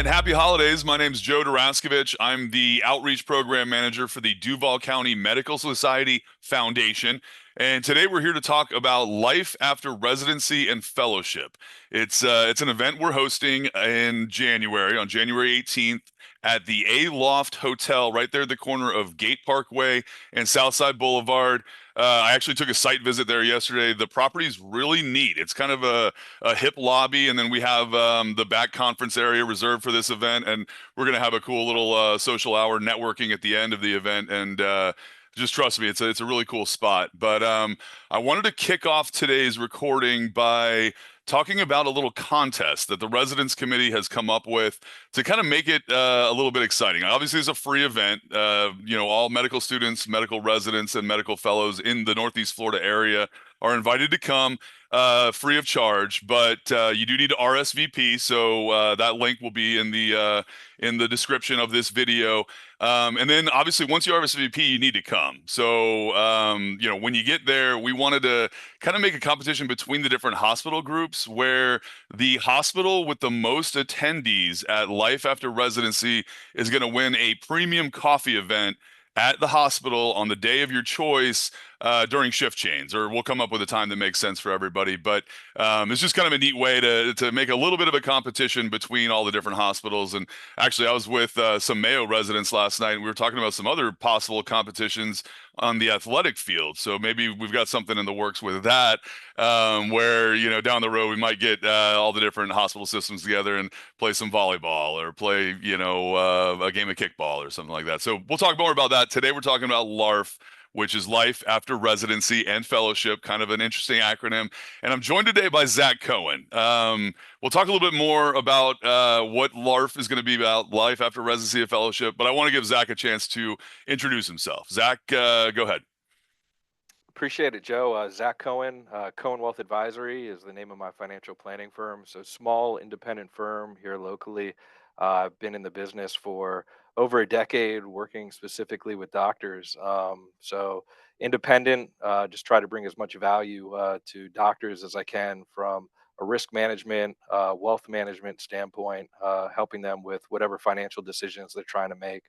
and happy holidays. My name's Joe Daraskovich. I'm the outreach program manager for the Duval County Medical Society Foundation. And today we're here to talk about life after residency and fellowship. It's an event we're hosting in January, on January 18th at the A Loft Hotel right there at the corner of Gate Parkway and Southside Boulevard. I actually took a site visit there yesterday. The property's really neat. It's kind of a hip lobby, and then we have the back conference area reserved for this event, and we're gonna have a cool little social hour networking at the end of the event. And just trust me, it's a really cool spot. But I wanted to kick off today's recording by talking about a little contest that the residence committee has come up with to kind of make it a little bit exciting. Obviously, it's a free event. All medical students, medical residents, and medical fellows in the Northeast Florida area are invited to come free of charge, but you do need to RSVP. So that link will be in the description of this video. And then obviously once you RSVP, you need to come. So when you get there, we wanted to kind of make a competition between the different hospital groups, where the hospital with the most attendees at Life After Residency is going to win a premium coffee event at the hospital on the day of your choice during shift change, or we'll come up with a time that makes sense for everybody. But it's just kind of a neat way to make a little bit of a competition between all the different hospitals. And actually, I was with some Mayo residents last night, and we were talking about some other possible competitions on the athletic field. So maybe we've got something in the works with that, where down the road we might get all the different hospital systems together and play some volleyball, or play a game of kickball or something like that. So we'll talk more about that today. We're talking about LARF, which is Life After Residency and Fellowship, kind of an interesting acronym. And I'm joined today by Zach Cohen. We'll talk a little bit more about what LARF is going to be about, Life After Residency and Fellowship, but I want to give Zach a chance to introduce himself. Zach, go ahead. Appreciate it, Joe. Zach Cohen, Cohen Wealth Advisory is the name of my financial planning firm. So small independent firm here locally. I've been in the business for over a decade, working specifically with doctors. So independent, just try to bring as much value to doctors as I can from a risk management, wealth management standpoint, helping them with whatever financial decisions they're trying to make.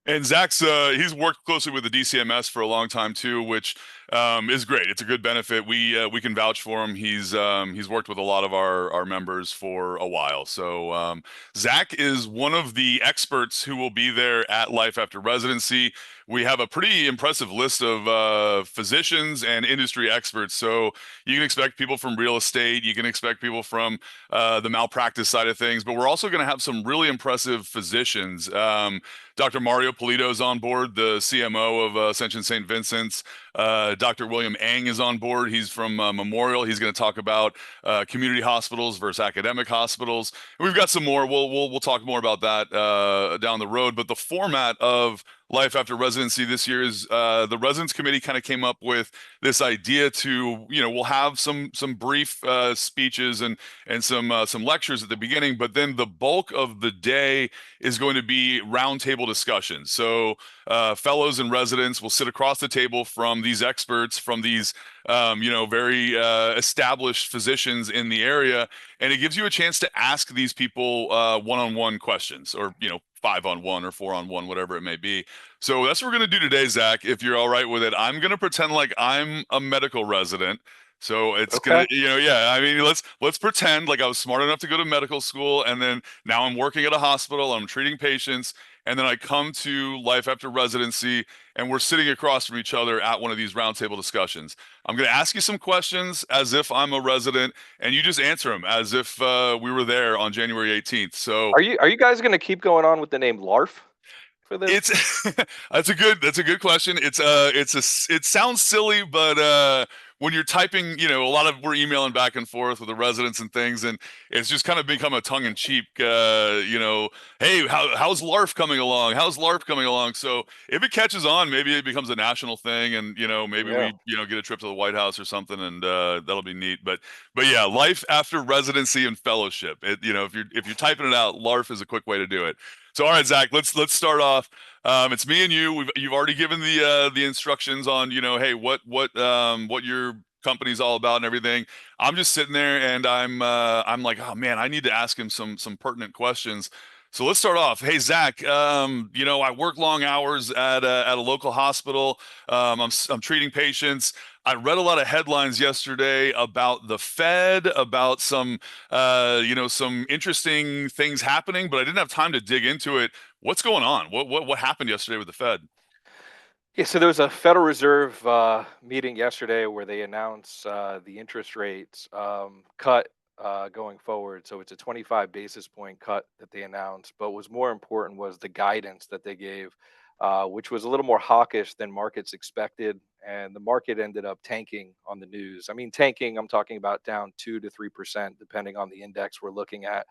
And Zach's he's worked closely with the DCMS for a long time too, which is great. It's a good benefit. We can vouch for him. He's worked with a lot of our members for a while. So Zach is one of the experts who will be there at Life After Residency. We have a pretty impressive list of physicians and industry experts. So you can expect people from real estate. You can expect people from the malpractice side of things. But we're also going to have some really impressive physicians. Dr. Mario Polito is on board, the CMO of Ascension St. Vincent's. Dr. William Eng is on board. He's from Memorial. He's going to talk about community hospitals versus academic hospitals. And we've got some more. We'll talk more about that down the road. But the format of Life After Residency this year is the Residence Committee kind of came up with this idea to, we'll have some brief speeches and some lectures at the beginning, but then the bulk of the day is going to be roundtable discussions. So fellows and residents will sit across the table from these experts, from these very established physicians in the area, and it gives you a chance to ask these people one-on-one questions, or 5-on-1 or 4-on-1, whatever it may be. So that's what we're going to do today, Zach, if you're all right with it. I'm going to pretend like I'm a medical resident. So it's Okay. let's pretend like I was smart enough to go to medical school, and then now I'm working at a hospital, I'm treating patients, and then I come to Life After Residency, and we're sitting across from each other at one of these roundtable discussions. I'm going to ask you some questions as if I'm a resident, and you just answer them as if we were there on January 18th. So Are you guys going to keep going on with the name LARF for this? it's that's a good question. It sounds silly, but when you're typing, we're emailing back and forth with the residents and things, and it's just kind of become a tongue-in-cheek, hey, how's LARF coming along? How's LARF coming along? So if it catches on, maybe it becomes a national thing, and maybe Yeah. we get a trip to the White House or something, and that'll be neat. But yeah, Life After Residency and Fellowship. If you're typing it out, LARF is a quick way to do it. So all right, Zach, let's start off. It's me and you. You've already given the instructions on, hey, what you're company's all about and everything. I'm just sitting there and I'm like, oh man, I need to ask him some pertinent questions. So let's start off. Hey Zach, I work long hours at a local hospital. I'm treating patients. I read a lot of headlines yesterday about the Fed, about some interesting things happening, but I didn't have time to dig into it. What's going on? What happened yesterday with the Fed? Yeah, so there was a Federal Reserve meeting yesterday where they announced the interest rates cut going forward. So it's a 25 basis point cut that they announced. But what's more important was the guidance that they gave, which was a little more hawkish than markets expected. And the market ended up tanking on the news. I mean, tanking, I'm talking about down 2 to 3%, depending on the index we're looking at.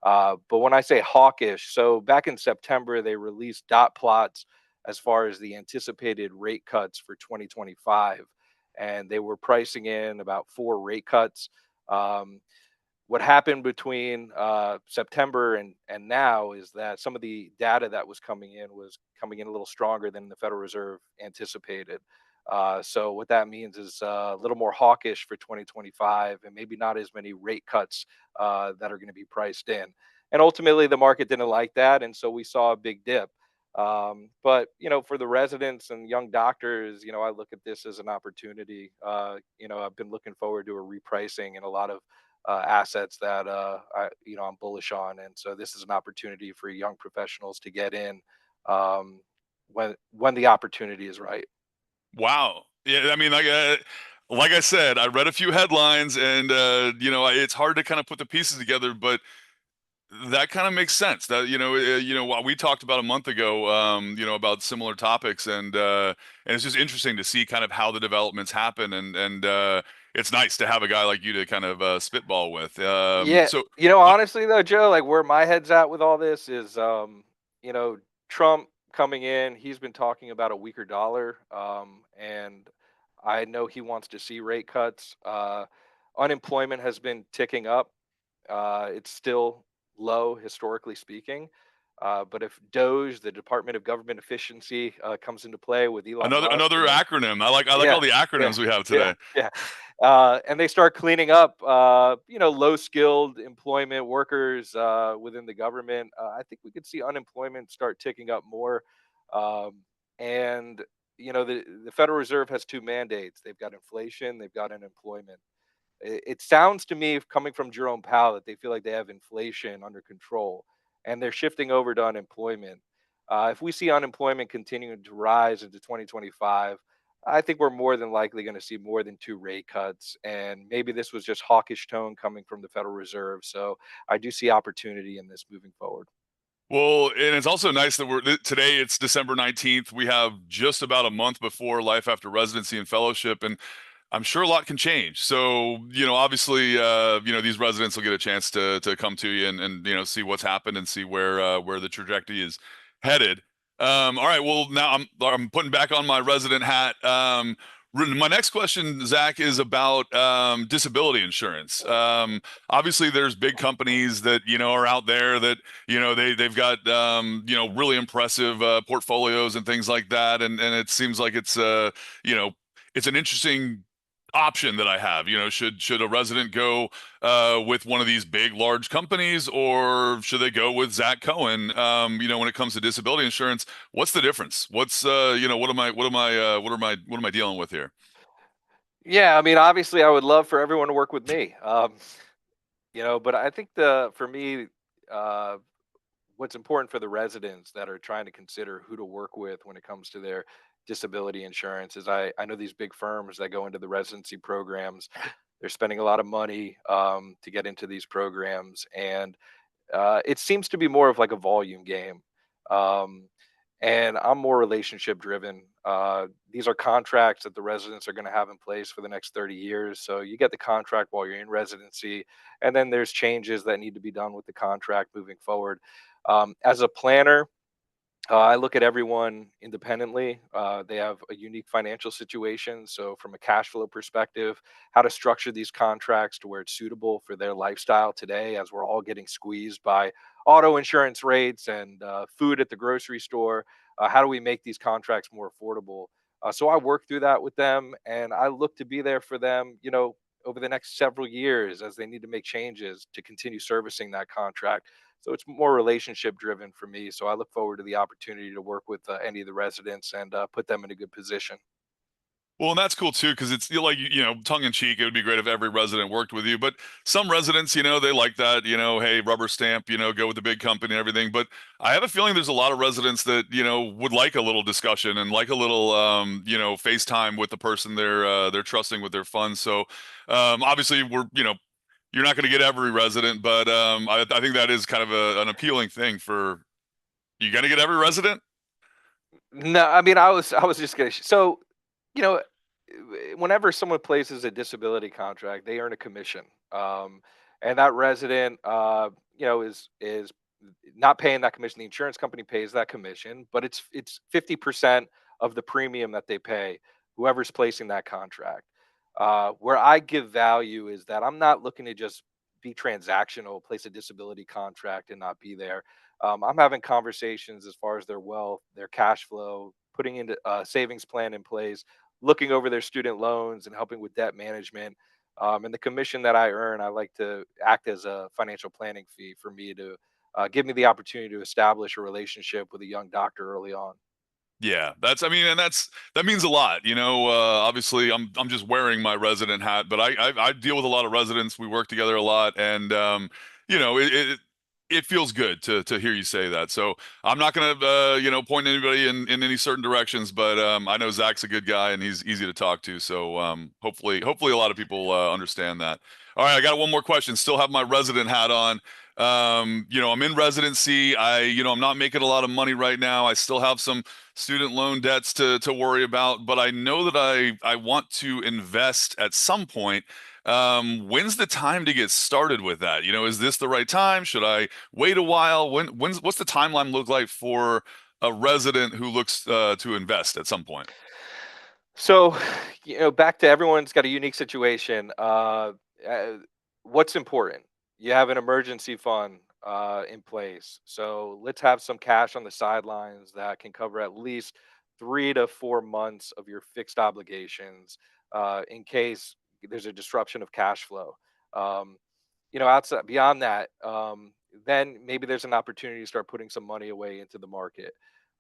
But when I say hawkish, so back in September, they released dot plots as far as the anticipated rate cuts for 2025. And they were pricing in about four rate cuts. Um, what happened between September and now is that some of the data that was coming in a little stronger than the Federal Reserve anticipated. So what that means is a little more hawkish for 2025, and maybe not as many rate cuts that are going to be priced in. And ultimately, the market didn't like that, and so we saw a big dip. But for the residents and young doctors, I look at this as an opportunity. I've been looking forward to a repricing and a lot of assets that I'm bullish on, and so this is an opportunity for young professionals to get in um, when the opportunity is right. Wow. Yeah, I mean, like I said, I read a few headlines, and it's hard to kind of put the pieces together, but that kind of makes sense. That what we talked about a month ago, about similar topics, and it's just interesting to see kind of how the developments happen, and it's nice to have a guy like you to kind of spitball with. Yeah, Uh, honestly though, Joe, like where my head's at with all this is, you know, Trump coming in, he's been talking about a weaker dollar, and I know he wants to see rate cuts. Unemployment has been ticking up. It's still low historically speaking. But if DOGE, the Department of Government Efficiency, comes into play with Elon Musk, another acronym. I like all yeah, the yeah, acronyms we have yeah, today. yeah. And they start cleaning up, low skilled employment workers within the government. I think we could see unemployment start ticking up more. Um, and, the Federal Reserve has two mandates: they've got inflation, they've got unemployment. It sounds to me, coming from Jerome Powell, that they feel like they have inflation under control and they're shifting over to unemployment. If we see unemployment continuing to rise into 2025, I think we're more than likely going to see more than two rate cuts. And maybe this was just hawkish tone coming from the Federal Reserve. So I do see opportunity in this moving forward. Well, and it's also nice that today it's December 19th. We have just about a month before life after residency and fellowship, and I'm sure a lot can change. So, obviously, these residents will get a chance to come to you and see what's happened and see where the trajectory is headed. All right. Well, now I'm putting back on my resident hat. My next question, Zach, is about disability insurance. Obviously, there's big companies that are out there that they've got really impressive portfolios and things like that, and it seems like you know it's an interesting option that I have. Should a resident go with one of these big, large companies, or should they go with Zach Cohen? When it comes to disability insurance, what's the difference? What am I dealing with here? Yeah, I mean, obviously, I would love for everyone to work with me. But I think for me, uh, what's important for the residents that are trying to consider who to work with when it comes to their disability insurance is I know these big firms that go into the residency programs, they're spending a lot of money to get into these programs, and it seems to be more of like a volume game. Um, and I'm more relationship driven. These are contracts that the residents are going to have in place for the next 30 years. So you get the contract while you're in residency, and then there's changes that need to be done with the contract moving forward. As a planner, I look at everyone independently. They have a unique financial situation. So, from a cash flow perspective, how to structure these contracts to where it's suitable for their lifestyle today, as we're all getting squeezed by auto insurance rates and food at the grocery store. How do we make these contracts more affordable? So I work through that with them, and I look to be there for them, over the next several years as they need to make changes to continue servicing that contract. So it's more relationship driven for me. So I look forward to the opportunity to work with any of the residents and put them in a good position. Well, and that's cool too, because it's like tongue in cheek. It would be great if every resident worked with you, but some residents, they like that. Hey, rubber stamp. Go with the big company and everything. But I have a feeling there's a lot of residents that would like a little discussion and like a little FaceTime with the person they're trusting with their funds. So obviously you're not going to get every resident, but I think that is kind of an appealing thing for you. Going to get every resident? No, I mean, I was just gonna. So, you know, whenever someone places a disability contract, they earn a commission, and that resident, is not paying that commission. The insurance company pays that commission, but it's 50% of the premium that they pay. Whoever's placing that contract. Where I give value is that I'm not looking to just be transactional, place a disability contract and not be there. I'm having conversations as far as their wealth, their cash flow, putting into a savings plan in place, looking over their student loans and helping with debt management. And the commission that I earn, I like to act as a financial planning fee for me to give me the opportunity to establish a relationship with a young doctor early on. Yeah, I mean, and that means a lot. Obviously, I'm just wearing my resident hat, but I deal with a lot of residents. We work together a lot, and you know, it feels good to hear you say that. So I'm not gonna point anybody in any certain directions, but I know Zach's a good guy and he's easy to talk to. So hopefully a lot of people understand that. All right, I got one more question. Still have my resident hat on. I'm in residency. I'm not making a lot of money right now. I still have some student loan debts to worry about, but I know that I want to invest at some point. When's the time to get started with that? Is this the right time? Should I wait a while? What's the timeline look like for a resident who looks to invest at some point? So, back to everyone's got a unique situation. Uh, what's important? You have an emergency fund in place. So let's have some cash on the sidelines that can cover at least 3 to 4 months of your fixed obligations in case there's a disruption of cash flow. Um, outside beyond that, then maybe there's an opportunity to start putting some money away into the market.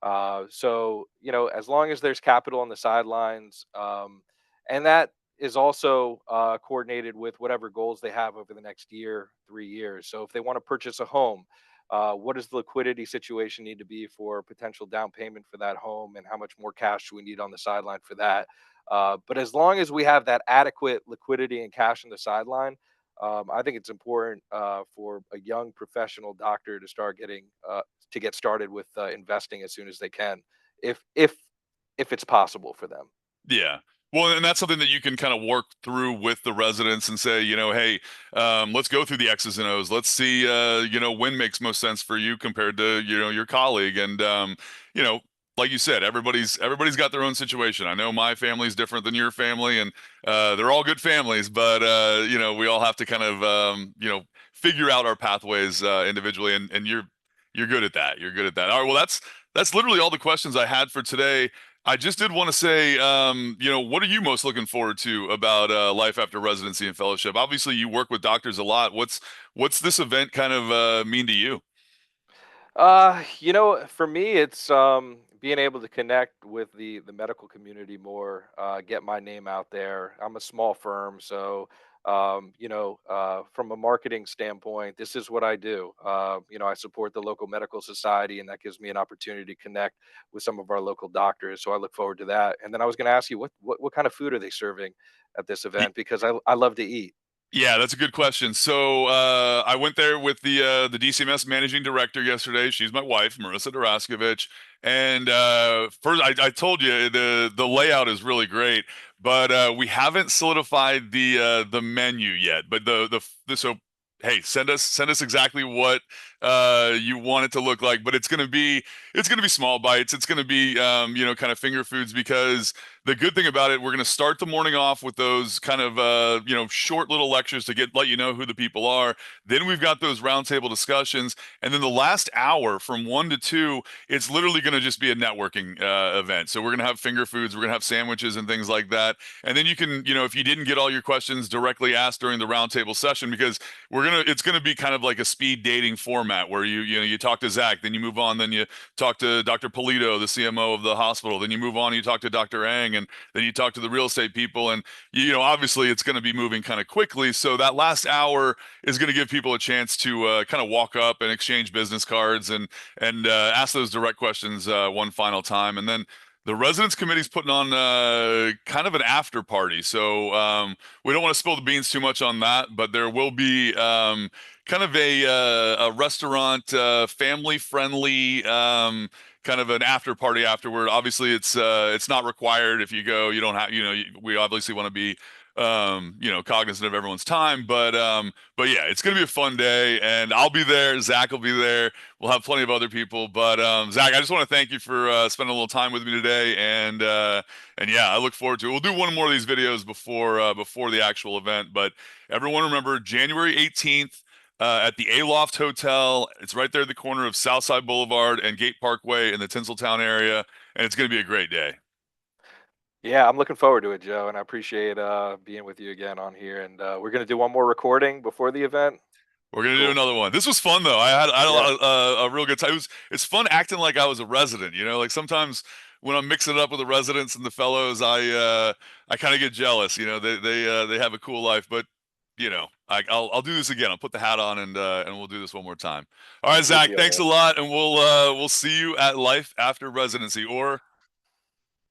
As long as there's capital on the sidelines, and that is also coordinated with whatever goals they have over the next year, 3 years. So if they want to purchase a home, what does the liquidity situation need to be for potential down payment for that home, and how much more cash do we need on the sideline for that? But as long as we have that adequate liquidity and cash on the sideline, I think it's important for a young professional doctor to get started with investing as soon as they can, if if if it's possible for them. Yeah. Well, and that's something that you can kind of work through with the residents and say, hey, let's go through the X's and O's. Let's see, when makes most sense for you compared to, your colleague. And, you know, like you said, everybody's got their own situation. I know my family's different than your family, and they're all good families, but we all have to kind of, figure out our pathways individually. And you're good at that. You're good at that. All right. Well, that's literally all the questions I had for today. I just did want to say, what are you most looking forward to about life after residency and fellowship? Obviously, you work with doctors a lot. What's this event kind of mean to you? For me, it's being able to connect with the medical community more, get my name out there. I'm a small firm, so from a marketing standpoint, this is what I do. I support the local medical society, and that gives me an opportunity to connect with some of our local doctors. So I look forward to that. And then I was going to ask you, what kind of food are they serving at this event? Because I love to eat. Yeah, that's a good question. So I went there with the DCMS managing director yesterday. She's my wife, Marissa Duraskovich. And first, I told you the layout is really great, but we haven't solidified the menu yet. But so hey, send us exactly what you want it to look like. But it's gonna be small bites. It's gonna be kind of finger foods because the good thing about it, we're going to start the morning off with those kind of short little lectures to let you know who the people are. Then we've got those roundtable discussions, and then the last hour from 1 to 2, it's literally going to just be a networking event. So we're going to have finger foods, we're going to have sandwiches and things like that. And then you can, if you didn't get all your questions directly asked during the roundtable session, because it's gonna be kind of like a speed dating format where you talk to Zach, then you move on, then you talk to Dr. Polito, the CMO of the hospital, then you move on and you talk to Dr. Ang, and then you talk to the real estate people, and obviously it's going to be moving kind of quickly. So that last hour is going to give people a chance to kind of walk up and exchange business cards and ask those direct questions one final time, and then the residence committee's putting on kind of an after party. So we don't want to spill the beans too much on that, but there will be kind of a restaurant, family friendly, kind of an after party afterward. Obviously, it's not required if you go. You don't have, we obviously want to be cognizant of everyone's time, but yeah, it's gonna be a fun day, and I'll be there. Zach will be there. We'll have plenty of other people, but Zach, I just want to thank you for spending a little time with me today, and yeah, I look forward to it. We'll do one more of these videos before the actual event, but everyone remember January 18th. At the Aloft Hotel. It's right there at the corner of Southside Boulevard and Gate Parkway in the Tinseltown area, and it's going to be a great day. Yeah, I'm looking forward to it, Joe, and I appreciate being with you again on here. And we're gonna do one more recording before the event. We're gonna do Cool. another one. This was fun though. I had Yeah. a real good time. It's fun acting like I was a resident. Like sometimes when I'm mixing it up with the residents and the fellows, I kind of get jealous. They have a cool life, but I'll do this again. I'll put the hat on and we'll do this one more time. All right, Good Zach. deal, Thanks man. a lot, and we'll see you at Life After Residency, or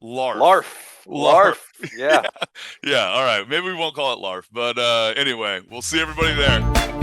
LARF. LARF. LARF. LARF. Yeah. Yeah. All right. Maybe we won't call it LARF, but anyway, we'll see everybody there.